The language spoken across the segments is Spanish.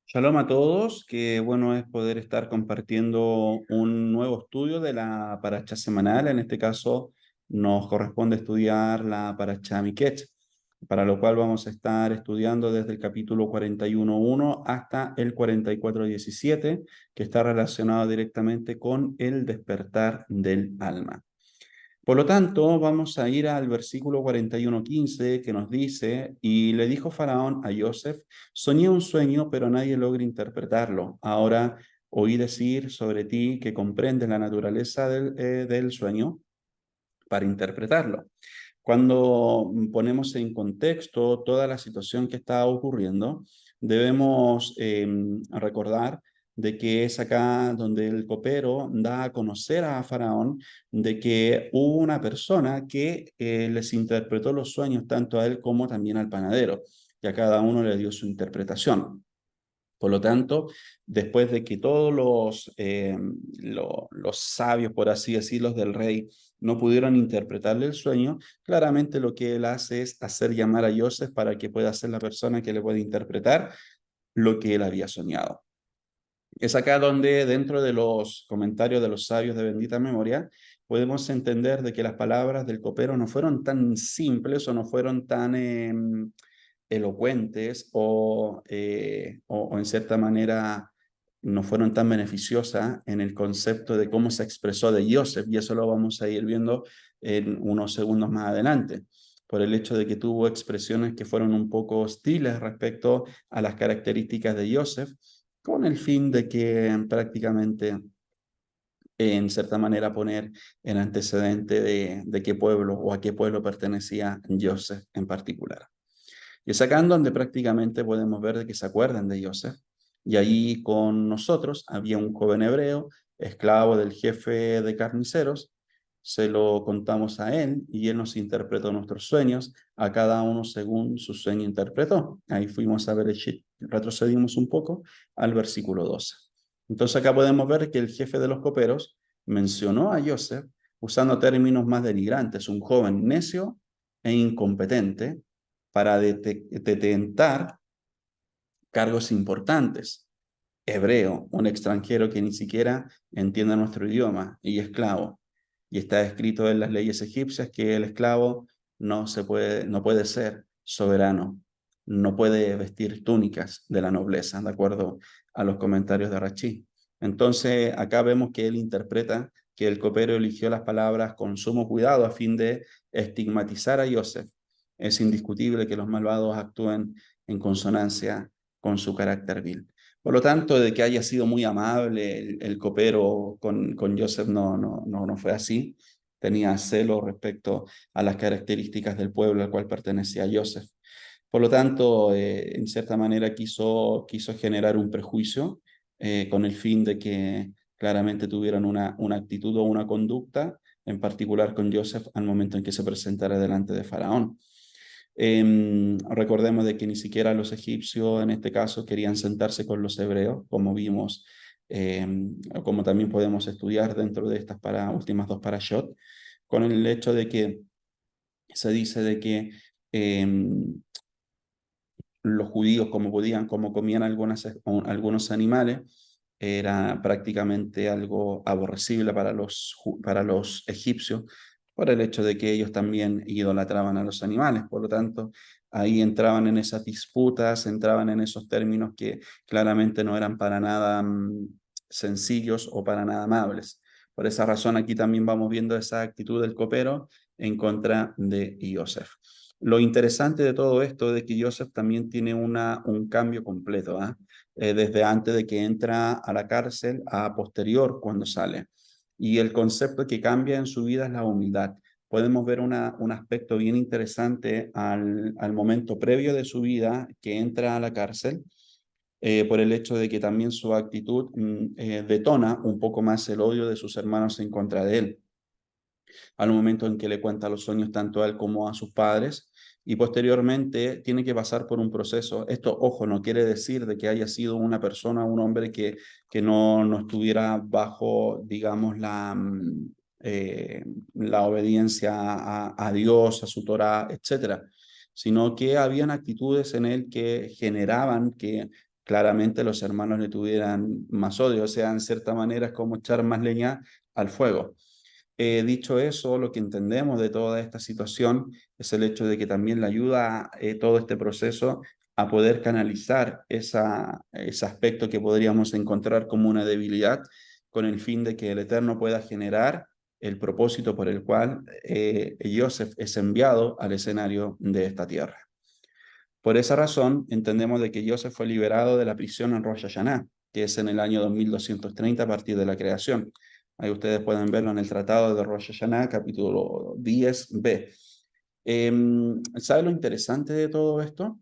Shalom a todos, qué bueno es poder estar compartiendo un nuevo estudio de la paracha semanal. En este caso nos corresponde estudiar la paracha Miket, para lo cual vamos a estar estudiando desde el capítulo 41.1 hasta el 44.17, que está relacionado directamente con el despertar del alma. Por lo tanto, vamos a ir al versículo 41:15 que nos dice, y le dijo Faraón a Joseph, soñé un sueño, pero nadie logra interpretarlo. Ahora oí decir sobre ti que comprendes la naturaleza del sueño para interpretarlo. Cuando ponemos en contexto toda la situación que está ocurriendo, debemos recordar de que es acá donde el copero da a conocer a Faraón de que hubo una persona que les interpretó los sueños tanto a él como también al panadero, y a cada uno le dio su interpretación. Por lo tanto, después de que todos los sabios, por así decirlo, del rey no pudieron interpretarle el sueño, claramente lo que él hace es hacer llamar a Joseph para que pueda ser la persona que le pueda interpretar lo que él había soñado. Es acá donde dentro de los comentarios de los sabios de bendita memoria podemos entender de que las palabras del copero no fueron tan simples o no fueron tan elocuentes o en cierta manera no fueron tan beneficiosas en el concepto de cómo se expresó de Joseph, y eso lo vamos a ir viendo en unos segundos más adelante, por el hecho de que tuvo expresiones que fueron un poco hostiles respecto a las características de Joseph, con el fin de que prácticamente, en cierta manera, poner en antecedente de qué pueblo o a qué pueblo pertenecía Joseph en particular. Y es acá en donde prácticamente podemos ver de que se acuerdan de Joseph. Y ahí con nosotros había un joven hebreo, esclavo del jefe de carniceros. Se lo contamos a él y él nos interpretó nuestros sueños, a cada uno según su sueño interpretó. Ahí fuimos a ver, retrocedimos un poco al versículo 12. Entonces acá podemos ver que el jefe de los coperos mencionó a Joseph usando términos más denigrantes, un joven necio e incompetente, para detentar cargos importantes. Hebreo, un extranjero que ni siquiera entiende nuestro idioma, y esclavo. Y está escrito en las leyes egipcias que el esclavo no puede ser soberano, no puede vestir túnicas de la nobleza, de acuerdo a los comentarios de Rachid. Entonces, acá vemos que él interpreta que el copero eligió las palabras con sumo cuidado a fin de estigmatizar a Joseph. Es indiscutible que los malvados actúen en consonancia con su carácter vil. Por lo tanto, de que haya sido muy amable el copero con Joseph no fue así. Tenía celo respecto a las características del pueblo al cual pertenecía Joseph. Por lo tanto, en cierta manera quiso generar un prejuicio con el fin de que claramente tuvieran una actitud o una conducta, en particular con Joseph, al momento en que se presentara delante de Faraón. Recordemos de que ni siquiera los egipcios en este caso querían sentarse con los hebreos, como vimos, como también podemos estudiar dentro de estas últimas dos parashot, con el hecho de que se dice de que los judíos, como podían, como comían algunos animales, era prácticamente algo aborrecible para los egipcios, por el hecho de que ellos también idolatraban a los animales. Por lo tanto, ahí entraban en esas disputas, entraban en esos términos que claramente no eran para nada sencillos o para nada amables. Por esa razón, aquí también vamos viendo esa actitud del copero en contra de Joseph. Lo interesante de todo esto es de que Joseph también tiene un cambio completo, ¿eh? Desde antes de que entra a la cárcel a posterior cuando sale. Y el concepto que cambia en su vida es la humildad. Podemos ver un aspecto bien interesante al momento previo de su vida que entra a la cárcel, por el hecho de que también su actitud detona un poco más el odio de sus hermanos en contra de él al momento en que le cuenta los sueños tanto a él como a sus padres, y posteriormente tiene que pasar por un proceso. Esto, ojo, no quiere decir de que haya sido una persona, un hombre que no estuviera bajo, digamos, la obediencia a Dios, a su Torah, etcétera, sino que habían actitudes en él que generaban que claramente los hermanos le tuvieran más odio, o sea, en cierta manera es como echar más leña al fuego. Dicho eso, lo que entendemos de toda esta situación es el hecho de que también le ayuda todo este proceso a poder canalizar ese aspecto que podríamos encontrar como una debilidad, con el fin de que el Eterno pueda generar el propósito por el cual Joseph es enviado al escenario de esta tierra. Por esa razón, entendemos de que Joseph fue liberado de la prisión en Rosh Hashanah, que es en el año 2230 a partir de la creación. Ahí ustedes pueden verlo en el Tratado de Rosh Hashanah, capítulo 10b. ¿Sabe lo interesante de todo esto?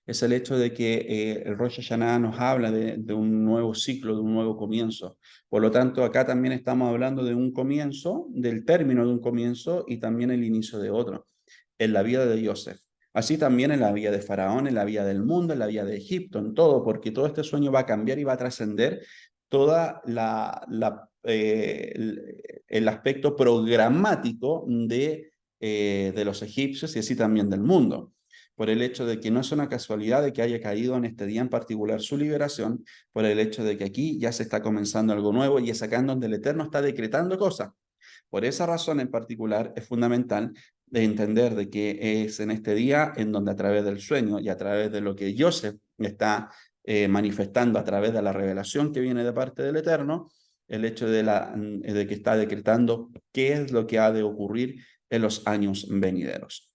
Es el hecho de que el Rosh Hashanah nos habla de un nuevo ciclo, de un nuevo comienzo. Por lo tanto, acá también estamos hablando de un comienzo, del término de un comienzo y también el inicio de otro, en la vida de Joseph. Así también en la vida de Faraón, en la vida del mundo, en la vida de Egipto, en todo, porque todo este sueño va a cambiar y va a trascender toda el aspecto programático de los egipcios y así también del mundo, por el hecho de que no es una casualidad de que haya caído en este día en particular su liberación, por el hecho de que aquí ya se está comenzando algo nuevo y es acá en donde el Eterno está decretando cosas. Por esa razón en particular es fundamental de entender de que es en este día en donde a través del sueño y a través de lo que Joseph está manifestando a través de la revelación que viene de parte del Eterno, el hecho de que está decretando qué es lo que ha de ocurrir en los años venideros.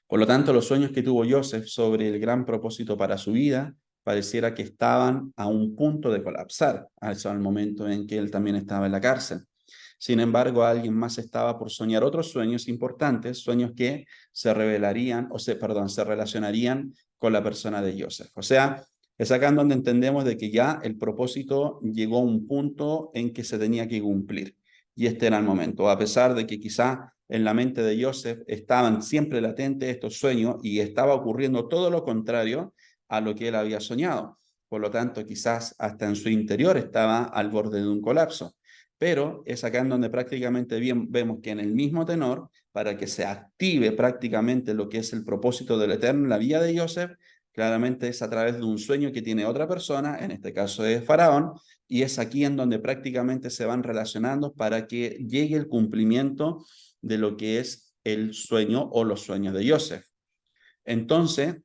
Por lo tanto, los sueños que tuvo Joseph sobre el gran propósito para su vida pareciera que estaban a un punto de colapsar, al momento en que él también estaba en la cárcel. Sin embargo, alguien más estaba por soñar otros sueños importantes, sueños que se revelarían, se relacionarían con la persona de Joseph. O sea, es acá en donde entendemos de que ya el propósito llegó a un punto en que se tenía que cumplir. Y este era el momento, a pesar de que quizá en la mente de Joseph estaban siempre latentes estos sueños y estaba ocurriendo todo lo contrario a lo que él había soñado. Por lo tanto, quizás hasta en su interior estaba al borde de un colapso. Pero es acá en donde prácticamente vemos que en el mismo tenor, para que se active prácticamente lo que es el propósito del Eterno en la vida de Joseph, claramente es a través de un sueño que tiene otra persona, en este caso es Faraón, y es aquí en donde prácticamente se van relacionando para que llegue el cumplimiento de lo que es el sueño o los sueños de Joseph. Entonces,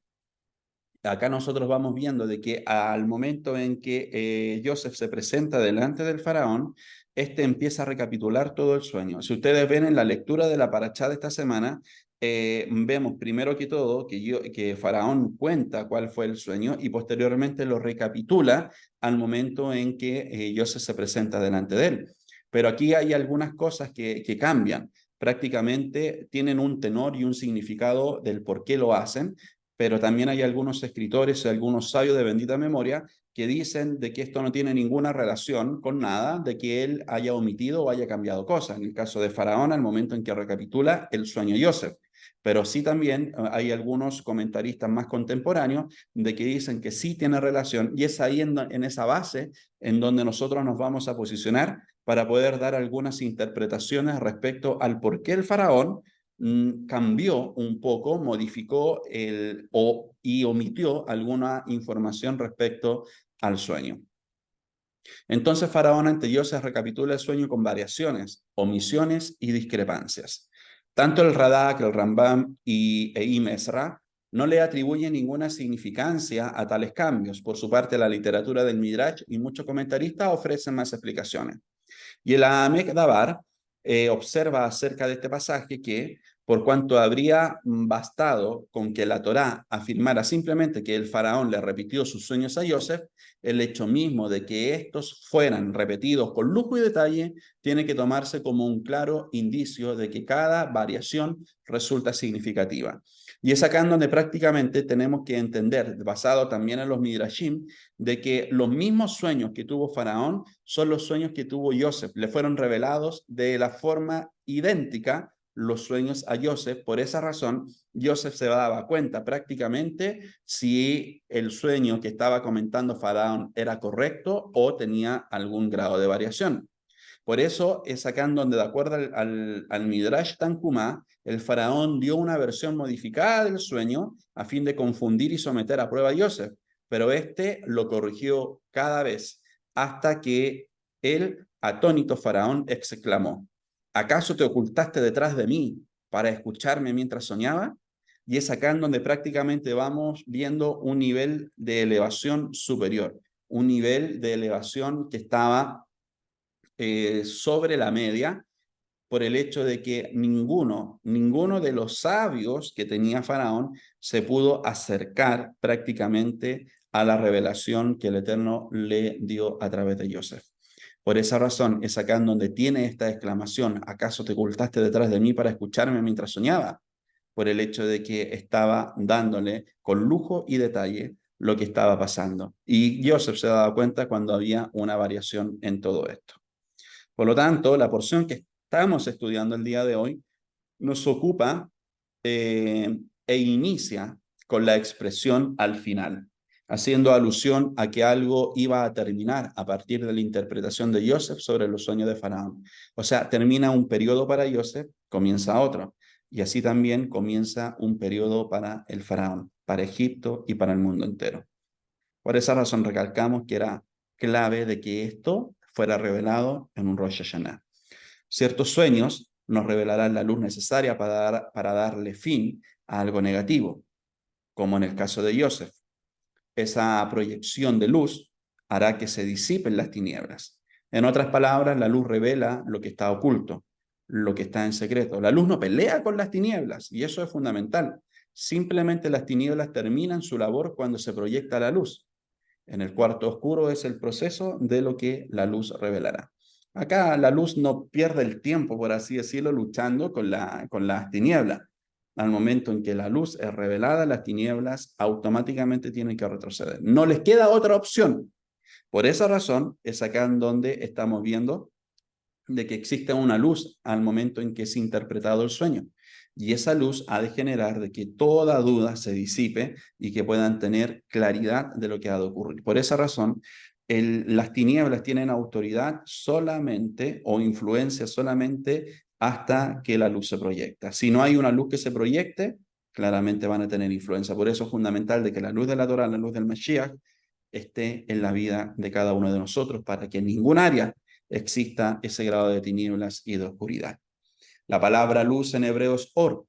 acá nosotros vamos viendo de que al momento en que Joseph se presenta delante del faraón, este empieza a recapitular todo el sueño. Si ustedes ven en la lectura de la parachá de esta semana, vemos primero que todo que Faraón cuenta cuál fue el sueño y posteriormente lo recapitula al momento en que Joseph se presenta delante de él. Pero aquí hay algunas cosas que cambian. Prácticamente tienen un tenor y un significado del por qué lo hacen, pero también hay algunos escritores y algunos sabios de bendita memoria que dicen de que esto no tiene ninguna relación con nada, de que él haya omitido o haya cambiado cosas. En el caso de Faraón, al momento en que recapitula el sueño de Joseph. Pero sí también hay algunos comentaristas más contemporáneos de que dicen que sí tiene relación y es ahí en esa base en donde nosotros nos vamos a posicionar para poder dar algunas interpretaciones respecto al por qué el faraón cambió un poco, modificó y omitió alguna información respecto al sueño. Entonces Faraón ante Joseph recapitula el sueño con variaciones, omisiones y discrepancias. Tanto el Radak, el Rambam y Ibn Ezra no le atribuyen ninguna significancia a tales cambios. Por su parte, la literatura del Midrash y muchos comentaristas ofrecen más explicaciones. Y el Amek Dabar observa acerca de este pasaje que, por cuanto habría bastado con que la Torá afirmara simplemente que el faraón le repitió sus sueños a Joseph, el hecho mismo de que estos fueran repetidos con lujo y detalle tiene que tomarse como un claro indicio de que cada variación resulta significativa. Y es acá en donde prácticamente tenemos que entender, basado también en los Midrashim, de que los mismos sueños que tuvo Faraón son los sueños que tuvo Joseph. Le fueron revelados de la forma idéntica los sueños a Joseph. Por esa razón, Joseph se daba cuenta prácticamente si el sueño que estaba comentando Faraón era correcto o tenía algún grado de variación. Por eso es acá en donde, de acuerdo al Midrash Tanhumá, el faraón dio una versión modificada del sueño a fin de confundir y someter a prueba a Joseph. pero este lo corrigió cada vez hasta que él, atónito Faraón, exclamó: ¿acaso te ocultaste detrás de mí para escucharme mientras soñaba? Y es acá en donde prácticamente vamos viendo un nivel de elevación superior, un nivel de elevación que estaba sobre la media, por el hecho de que ninguno de los sabios que tenía Faraón se pudo acercar prácticamente a la revelación que el Eterno le dio a través de Joseph. Por esa razón es acá en donde tiene esta exclamación: ¿acaso te ocultaste detrás de mí para escucharme mientras soñaba? Por el hecho de que estaba dándole con lujo y detalle lo que estaba pasando. Y Joseph se daba cuenta cuando había una variación en todo esto. Por lo tanto, la porción que estamos estudiando el día de hoy nos ocupa e inicia con la expresión al final, haciendo alusión a que algo iba a terminar a partir de la interpretación de Joseph sobre los sueños de Faraón. O sea, termina un periodo para Joseph, comienza otro. Y así también comienza un periodo para el Faraón, para Egipto y para el mundo entero. Por esa razón recalcamos que era clave de que esto fuera revelado en un Rosh Hashanah. Ciertos sueños nos revelarán la luz necesaria para darle fin a algo negativo, como en el caso de Joseph. Esa proyección de luz hará que se disipen las tinieblas. En otras palabras, la luz revela lo que está oculto, lo que está en secreto. La luz no pelea con las tinieblas, y eso es fundamental. Simplemente las tinieblas terminan su labor cuando se proyecta la luz. En el cuarto oscuro es el proceso de lo que la luz revelará. Acá la luz no pierde el tiempo, por así decirlo, luchando con las tinieblas. Al momento en que la luz es revelada, las tinieblas automáticamente tienen que retroceder. No les queda otra opción. Por esa razón es acá en donde estamos viendo de que existe una luz al momento en que es interpretado el sueño. Y esa luz ha de generar de que toda duda se disipe y que puedan tener claridad de lo que ha de ocurrir. Por esa razón, las tinieblas tienen autoridad solamente o influencia solamente hasta que la luz se proyecta. Si no hay una luz que se proyecte, claramente van a tener influencia. Por eso es fundamental de que la luz de la Torah, la luz del Mashiach, esté en la vida de cada uno de nosotros para que en ningún área exista ese grado de tinieblas y de oscuridad. La palabra luz en hebreo es or,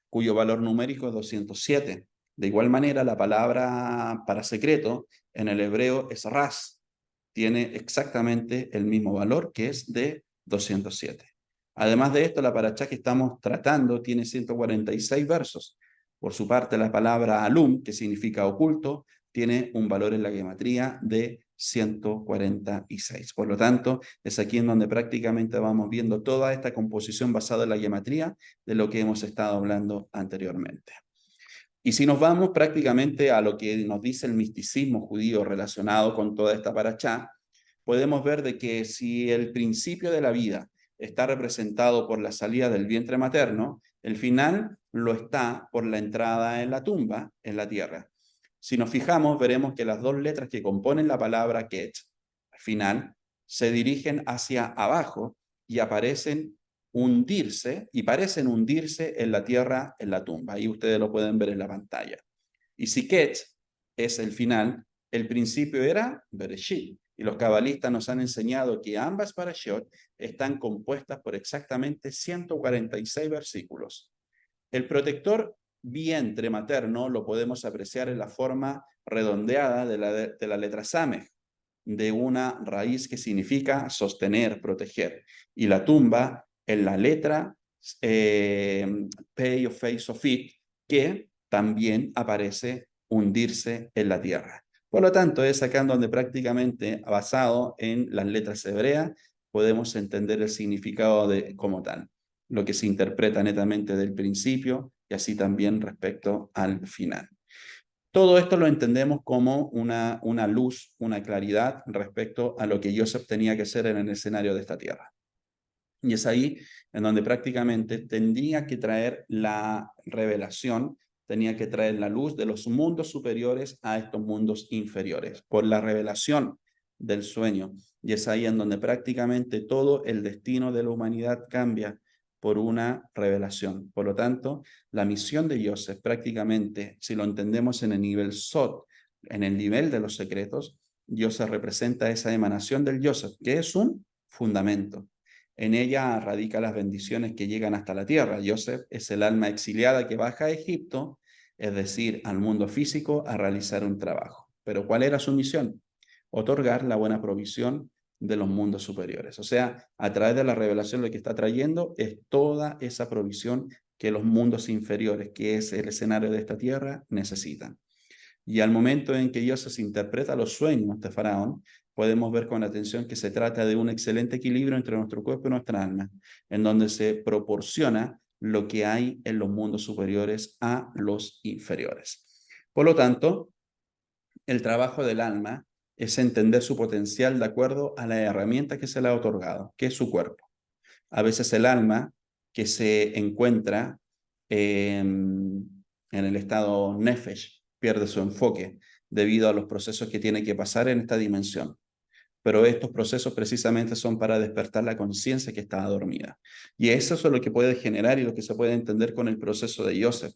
cuyo valor numérico es 207. De igual manera, la palabra para secreto en el hebreo es ras. Tiene exactamente el mismo valor, que es de 207. Además de esto, la parashá que estamos tratando tiene 146 versos. Por su parte, la palabra alum, que significa oculto, tiene un valor en la gematría de 146. Por lo tanto, es aquí en donde prácticamente vamos viendo toda esta composición basada en la gematría de lo que hemos estado hablando anteriormente. Y si nos vamos prácticamente a lo que nos dice el misticismo judío relacionado con toda esta parashá, podemos ver de que si el principio de la vida está representado por la salida del vientre materno, el final lo está por la entrada en la tumba, en la tierra. Si nos fijamos, veremos que las dos letras que componen la palabra Ket, al final, se dirigen hacia abajo y aparecen hundirse y parecen hundirse en la tierra, en la tumba. Ahí ustedes lo pueden ver en la pantalla. Y si Ket es el final, el principio era Bereshit. Y los cabalistas nos han enseñado que ambas parashot están compuestas por exactamente 146 versículos. El protector vientre materno lo podemos apreciar en la forma redondeada de la letra Sameh, de una raíz que significa sostener, proteger. Y la tumba en la letra Pei o Fei Sofit, que también aparece hundirse en la tierra. Por lo tanto, es acá en donde prácticamente, basado en las letras hebreas, podemos entender el significado de como tal, lo que se interpreta netamente del principio y así también respecto al final. Todo esto lo entendemos como una luz, una claridad respecto a lo que Joseph tenía que ser en el escenario de esta tierra. Y es ahí en donde prácticamente tendría que traer la revelación, tenía que traer la luz de los mundos superiores a estos mundos inferiores, por la revelación del sueño. Y es ahí en donde prácticamente todo el destino de la humanidad cambia por una revelación. Por lo tanto, la misión de Joseph prácticamente, si lo entendemos en el nivel Sot, en el nivel de los secretos, Yosef representa esa emanación del Yosef, que es un fundamento. En ella radica las bendiciones que llegan hasta la tierra. Yosef es el alma exiliada que baja a Egipto, es decir, al mundo físico, a realizar un trabajo. Pero ¿cuál era su misión? Otorgar la buena provisión de los mundos superiores. O sea, a través de la revelación lo que está trayendo es toda esa provisión que los mundos inferiores, que es el escenario de esta tierra, necesitan. Y al momento en que Dios se interpreta los sueños de Faraón, podemos ver con atención que se trata de un excelente equilibrio entre nuestro cuerpo y nuestra alma, en donde se proporciona lo que hay en los mundos superiores a los inferiores. Por lo tanto, el trabajo del alma es entender su potencial de acuerdo a la herramienta que se le ha otorgado, que es su cuerpo. A veces el alma que se encuentra en el estado nefesh pierde su enfoque debido a los procesos que tiene que pasar en esta dimensión. Pero estos procesos precisamente son para despertar la conciencia que estaba dormida. Y eso es lo que puede generar y lo que se puede entender con el proceso de Joseph.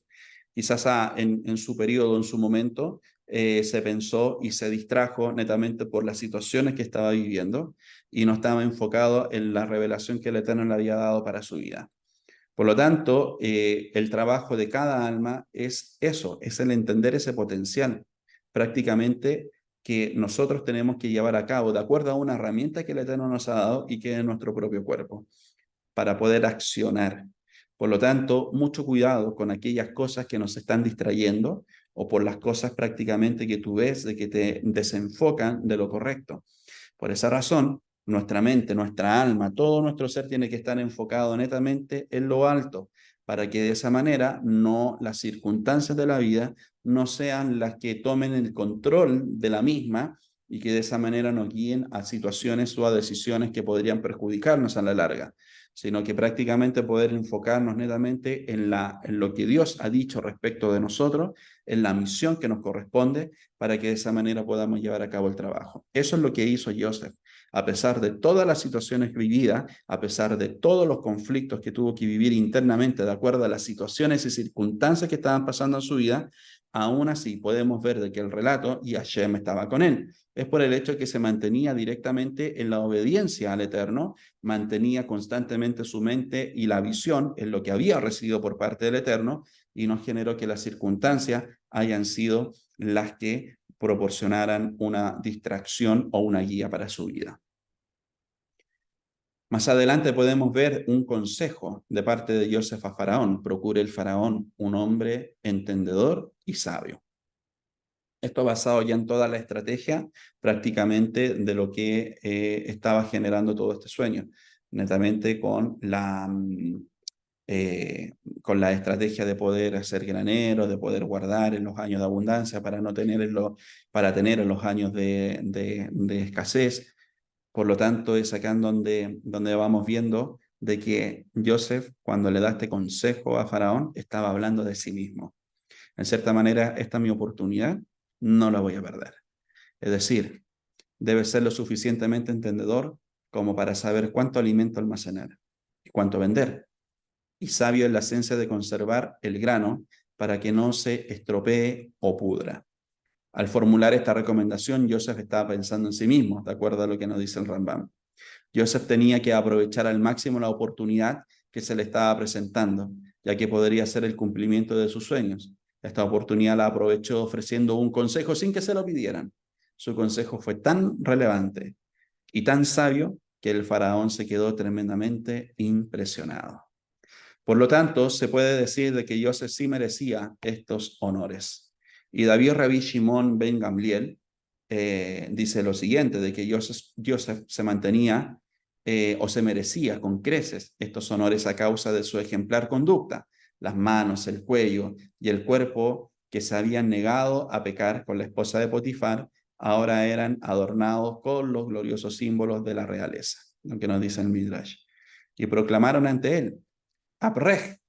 Quizás en su periodo, en su momento, se pensó y se distrajo netamente por las situaciones que estaba viviendo y no estaba enfocado en la revelación que el Eterno le había dado para su vida. Por lo tanto, el trabajo de cada alma es eso, es el entender ese potencial prácticamente que nosotros tenemos que llevar a cabo de acuerdo a una herramienta que el Eterno nos ha dado y que es nuestro propio cuerpo, para poder accionar. Por lo tanto, mucho cuidado con aquellas cosas que nos están distrayendo o por las cosas prácticamente que tú ves de que te desenfocan de lo correcto. Por esa razón, nuestra mente, nuestra alma, todo nuestro ser tiene que estar enfocado netamente en lo alto, para que de esa manera no las circunstancias de la vida no sean las que tomen el control de la misma y que de esa manera nos guíen a situaciones o a decisiones que podrían perjudicarnos a la larga, sino que prácticamente poder enfocarnos netamente en lo que Dios ha dicho respecto de nosotros, en la misión que nos corresponde, para que de esa manera podamos llevar a cabo el trabajo. Eso es lo que hizo Joseph. A pesar de todas las situaciones vividas, a pesar de todos los conflictos que tuvo que vivir internamente de acuerdo a las situaciones y circunstancias que estaban pasando en su vida, aún así podemos ver de que el relato y Hashem estaba con él. Es por el hecho que se mantenía directamente en la obediencia al Eterno, mantenía constantemente su mente y la visión en lo que había recibido por parte del Eterno y no generó que las circunstancias hayan sido las que proporcionaran una distracción o una guía para su vida. Más adelante podemos ver un consejo de parte de Joseph a Faraón. Procure el Faraón un hombre entendedor y sabio. Esto basado ya en toda la estrategia prácticamente de lo que estaba generando todo este sueño, netamente con la estrategia de poder hacer graneros, de poder guardar en los años de abundancia para no tener para tener en los años de escasez. Por lo tanto, es acá en donde vamos viendo de que Joseph, cuando le da este consejo a Faraón, estaba hablando de sí mismo. En cierta manera, esta es mi oportunidad, no la voy a perder. Es decir, debe ser lo suficientemente entendedor como para saber cuánto alimento almacenar y cuánto vender. Y sabio en la esencia de conservar el grano para que no se estropee o pudra. Al formular esta recomendación, Joseph estaba pensando en sí mismo, de acuerdo a lo que nos dice el Rambam. Joseph tenía que aprovechar al máximo la oportunidad que se le estaba presentando, ya que podría ser el cumplimiento de sus sueños. Esta oportunidad la aprovechó ofreciendo un consejo sin que se lo pidieran. Su consejo fue tan relevante y tan sabio que el faraón se quedó tremendamente impresionado. Por lo tanto, se puede decir de que Joseph sí merecía estos honores. Y David Rabbi Shimon ben Gamliel dice lo siguiente, de que Joseph se mantenía o se merecía con creces estos honores a causa de su ejemplar conducta, las manos, el cuello y el cuerpo que se habían negado a pecar con la esposa de Potifar, ahora eran adornados con los gloriosos símbolos de la realeza, lo que nos dice el Midrash. Y proclamaron ante él, Abrej.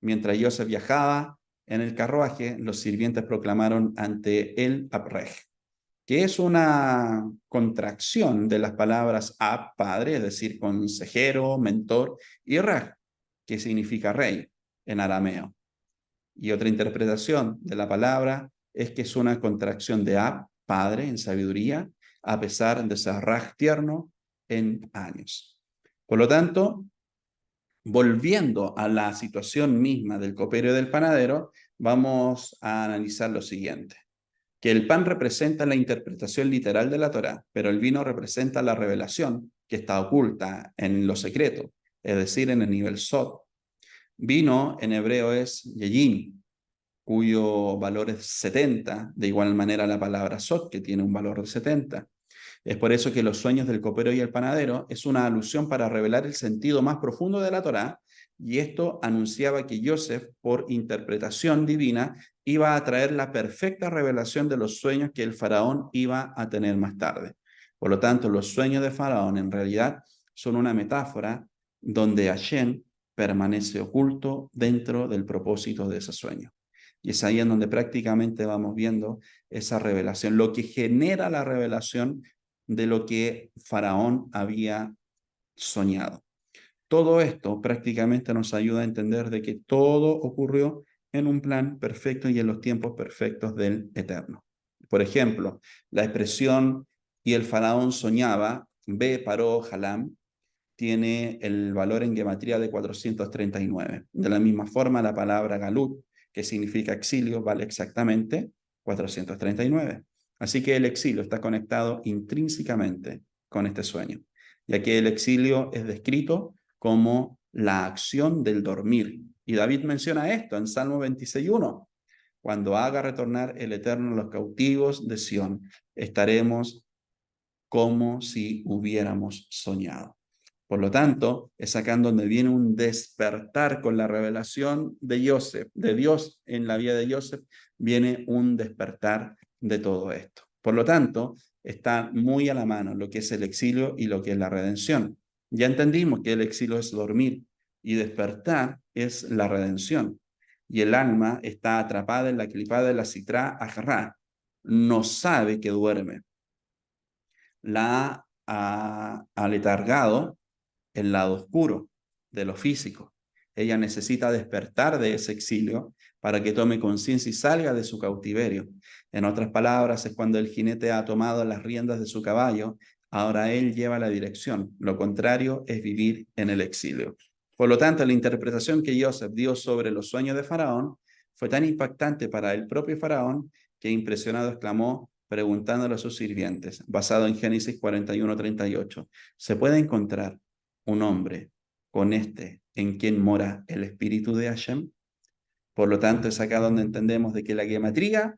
Mientras Joseph viajaba en el carruaje, los sirvientes proclamaron ante él Abrej, que es una contracción de las palabras Ab, padre, es decir, consejero, mentor, y Raj, que significa rey en arameo. Y otra interpretación de la palabra es que es una contracción de Ab, padre, en sabiduría, a pesar de ser Raj, tierno, en años. Por lo tanto, volviendo a la situación misma del copero y del panadero, vamos a analizar lo siguiente. Que el pan representa la interpretación literal de la Torá, pero el vino representa la revelación que está oculta en lo secreto, es decir, en el nivel Sod. Vino en hebreo es yeyin, cuyo valor es 70, de igual manera la palabra Sod, que tiene un valor de 70. Es por eso que los sueños del copero y el panadero es una alusión para revelar el sentido más profundo de la Torá, y esto anunciaba que Yosef, por interpretación divina, iba a traer la perfecta revelación de los sueños que el faraón iba a tener más tarde. Por lo tanto, los sueños de faraón en realidad son una metáfora donde Hashem permanece oculto dentro del propósito de ese sueño. Y es ahí en donde prácticamente vamos viendo esa revelación, lo que genera la revelación de lo que Faraón había soñado. Todo esto prácticamente nos ayuda a entender de que todo ocurrió en un plan perfecto y en los tiempos perfectos del Eterno. Por ejemplo, la expresión y el faraón soñaba, Be paró Halam, tiene el valor en gematría de 439. De la misma forma, la palabra galut, que significa exilio, vale exactamente 439. Así que el exilio está conectado intrínsecamente con este sueño, ya que el exilio es descrito como la acción del dormir. Y David menciona esto en Salmo 26:1. Cuando haga retornar el Eterno a los cautivos de Sión, estaremos como si hubiéramos soñado. Por lo tanto, es acá en donde viene un despertar con la revelación de Yosef, de Dios en la vida de Yosef, viene un despertar de todo esto. Por lo tanto, está muy a la mano lo que es el exilio y lo que es la redención. Ya entendimos que el exilio es dormir y despertar es la redención. Y el alma está atrapada en la clipada de la citra ajarrá. No sabe que duerme. La ha aletargado el lado oscuro de lo físico. Ella necesita despertar de ese exilio para que tome conciencia y salga de su cautiverio. En otras palabras, es cuando el jinete ha tomado las riendas de su caballo, ahora él lleva la dirección. Lo contrario es vivir en el exilio. Por lo tanto, la interpretación que Joseph dio sobre los sueños de Faraón fue tan impactante para el propio Faraón que impresionado exclamó, preguntándole a sus sirvientes, basado en Génesis 41:38, ¿se puede encontrar un hombre con este en quien mora el espíritu de Hashem? Por lo tanto, es acá donde entendemos de que la gematría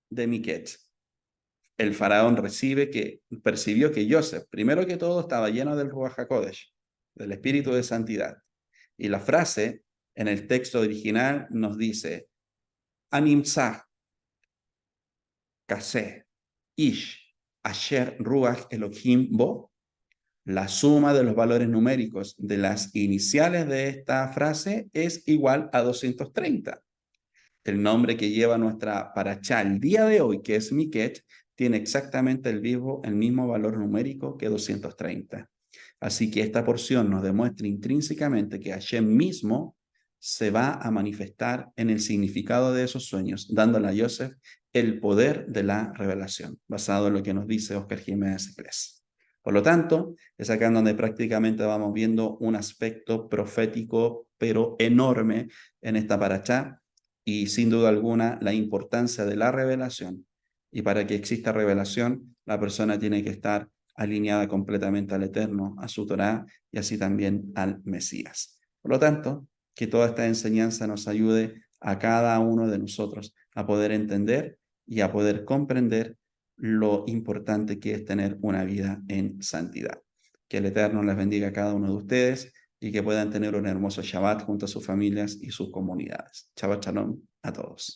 de Miquet, el faraón percibió que Joseph, primero que todo, estaba lleno del Ruach HaKodesh, del espíritu de santidad. Y la frase en el texto original nos dice, Animtzah, Kaseh, Ish, Asher Ruach Elohim Bo. La suma de los valores numéricos de las iniciales de esta frase es igual a 230. El nombre que lleva nuestra parachá el día de hoy, que es Miquet, tiene exactamente el mismo valor numérico que 230. Así que esta porción nos demuestra intrínsecamente que Hashem mismo se va a manifestar en el significado de esos sueños, dándole a Yosef el poder de la revelación, basado en lo que nos dice Oscar Jiménez Cles. Por lo tanto, es acá en donde prácticamente vamos viendo un aspecto profético, pero enorme en esta parachá, y sin duda alguna la importancia de la revelación. Y para que exista revelación, la persona tiene que estar alineada completamente al Eterno, a su Torá y así también al Mesías. Por lo tanto, que toda esta enseñanza nos ayude a cada uno de nosotros a poder entender y a poder comprender lo importante que es tener una vida en santidad. Que el Eterno les bendiga a cada uno de ustedes y que puedan tener un hermoso Shabbat junto a sus familias y sus comunidades. Shabbat Shalom a todos.